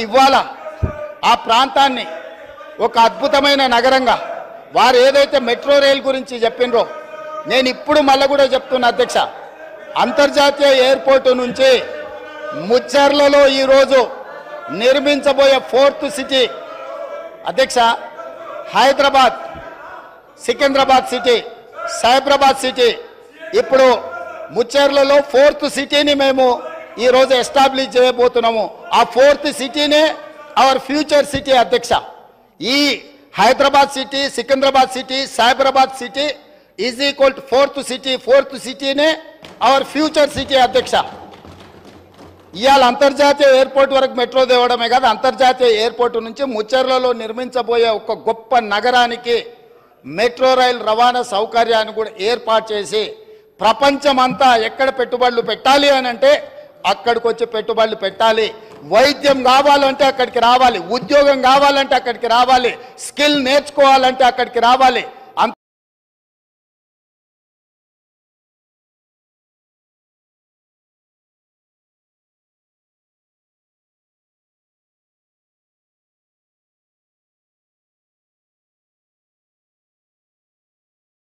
ఇవాళ ఆ ప్రాంతాన్ని ఒక అద్భుతమైన నగరంగా వారు ఏదైతే మెట్రో రైల్ గురించి చెప్పినరో నేను ఇప్పుడు మళ్ళీ కూడా చెప్తున్నా అధ్యక్ష, అంతర్జాతీయ ఎయిర్పోర్టు నుంచి ముచ్చర్లలో ఈరోజు నిర్మించబోయే 4th సిటీ అధ్యక్ష, హైదరాబాద్, సికింద్రాబాద్ సిటీ, సైబరాబాద్ సిటీ, ఇప్పుడు ముచ్చర్లలో 4th సిటీని మేము ఈరోజు ఎస్టాబ్లిష్ చేయబోతున్నాము. ఆ 4th సిటీనే అవర్ ఫ్యూచర్ సిటీ అధ్యక్ష. ఈ Hyderabad city, Secunderabad city, Cyberabad city is equal to 4th city. 4th సిటీనే అవర్ ఫ్యూచర్ సిటీ అధ్యక్ష. ఇవాళ అంతర్జాతీయ ఎయిర్పోర్ట్ వరకు మెట్రో తేవడమే కాదు, అంతర్జాతీయ ఎయిర్పోర్ట్ నుంచి ముచ్చర్లలో నిర్మించబోయే ఒక గొప్ప నగరానికి మెట్రో రైల్ రవాణా సౌకర్యాన్ని కూడా ఏర్పాటు చేసి ప్రపంచమంతా ఎక్కడ పెట్టుబడులు పెట్టాలి అని అంటే అక్కడికి వచ్చి పెట్టుబడులు పెట్టాలి. వైద్యం కావాలంటే అక్కడికి రావాలి, ఉద్యోగం కావాలంటే అక్కడికి రావాలి, స్కిల్ నేర్చుకోవాలంటే అక్కడికి రావాలి.